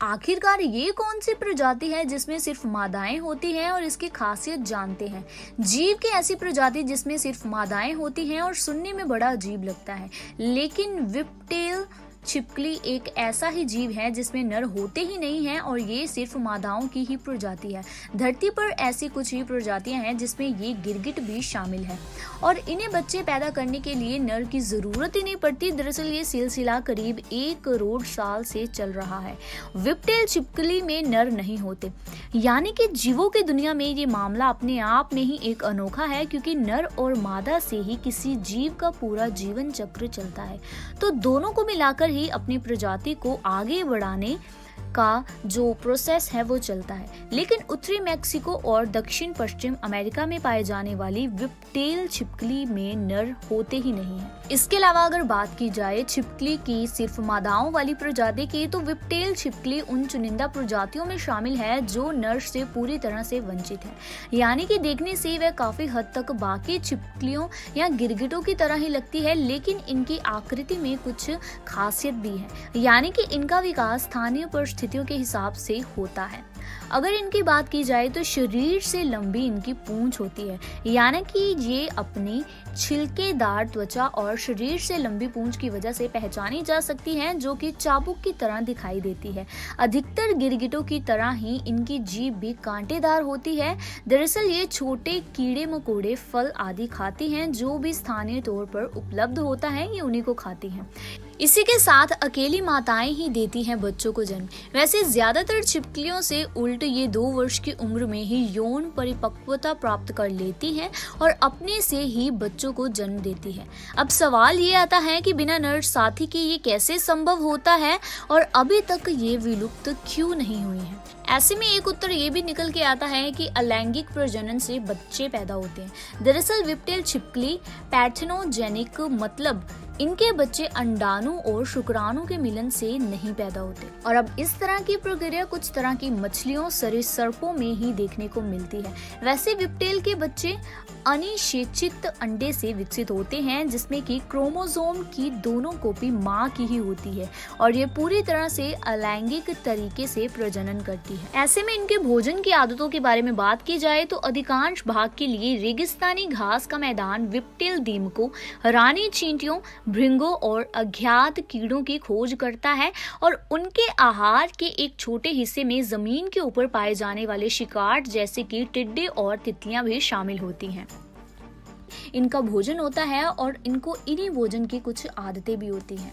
आखिरकार ये कौन सी प्रजाति है जिसमें सिर्फ मादाएं होती हैं और इसकी खासियत जानते हैं। जीव की ऐसी प्रजाति जिसमें सिर्फ मादाएं होती हैं और सुनने में बड़ा अजीब लगता है, लेकिन व्हिपटेल छिपकली एक ऐसा ही जीव है जिसमें नर होते ही नहीं हैं और ये सिर्फ मादाओं की ही प्रजाति है। धरती पर ऐसी कुछ ही प्रजातियां हैं जिसमें ये गिरगिट भी शामिल है और इन्हें बच्चे पैदा करने के लिए नर की जरूरत ही नहीं पड़ती। दरअसल ये सिलसिला करीब 1 करोड़ साल से चल रहा है। व्हिपटेल छिपकली में नर नहीं होते, यानी कि जीवों की दुनिया में ये मामला अपने आप में ही एक अनोखा है, क्योंकि नर और मादा से ही किसी जीव का पूरा जीवन चक्र चलता है। तो दोनों को मिलाकर ही अपनी प्रजाति को आगे बढ़ाने का जो प्रोसेस है वो चलता है। लेकिन उत्तरी मैक्सिको और दक्षिण पश्चिम अमेरिका में पाए जाने वाली व्हिपटेल छिपकली में नर होते ही नहीं है। इसके अलावा अगर बात की जाए छिपकली की सिर्फ मादाओं वाली प्रजाति की, तो व्हिपटेल छिपकली उन चुनिंदा प्रजातियों में शामिल है जो नर से पूरी तरह से वंचित है, यानी कि देखने से वह काफी हद तक बाकी छिपकलियों या गिरगिटों की तरह ही लगती है, लेकिन इनकी आकृति में कुछ खासियत भी है, यानी कि इनका विकास स्थानीय परिस्थितियों के हिसाब से होता है। अगर इनकी बात की जाए तो शरीर से लंबी इनकी पूंछ होती है, यानी कि ये अपनी छिलकेदार त्वचा और शरीर से लंबी पूंछ की वजह से पहचानी जा सकती हैं, जो कि चाबुक की तरह दिखाई देती है। अधिकतर गिरगिटों की तरह ही इनकी जीभ भी कांटेदार होती है। दरअसल ये छोटे कीड़े मकोड़े, फल आदि खाती हैं, जो भी स्थानीय तौर पर उपलब्ध होता है ये उन्हीं को खाती हैं। इसी के साथ अकेली माताएं ही देती हैं बच्चों को जन्म। वैसे ज्यादातर छिपकलियों से उल्ट ये 2 वर्ष की उम्र में ही यौन परिपक्वता प्राप्त कर लेती हैं और अपने से ही बच्चों को जन्म देती है। अब सवाल ये आता है कि बिना नर साथी के ये कैसे संभव होता है और अभी तक ये विलुप्त क्यों नहीं हुई है। ऐसे में एक उत्तर ये भी निकल के आता है कि अलैंगिक प्रजनन से बच्चे पैदा होते हैं। दरअसल व्हिपटेल छिपकली पैर्थेनोजेनिक, मतलब इनके बच्चे अंडाणु और शुक्राणु के मिलन से नहीं पैदा होते। और अब इस तरह की प्रक्रिया कुछ तरह की मछलियों, सरीसृपों में ही देखने को मिलती है। वैसे व्हिपटेल के बच्चे अनिषेचित अंडे से विकसित होते हैं, जिसमें कि क्रोमोसोम की दोनों कॉपी मां की ही होती है और ये पूरी तरह से अलैंगिक तरीके से प्रजनन करती है। ऐसे में इनके भोजन की आदतों के बारे में बात की जाए तो अधिकांश भाग के लिए रेगिस्तानी घास का मैदान व्हिपटेल दीमकों, रानी चींटियों, भृंगों और अज्ञात कीड़ों की खोज करता है और उनके आहार के एक छोटे हिस्से में जमीन के ऊपर पाए जाने वाले शिकार जैसे कि टिड्डे और तितलियां भी शामिल होती हैं। इनका भोजन होता है और इनको इन्हीं भोजन की कुछ आदतें भी होती हैं।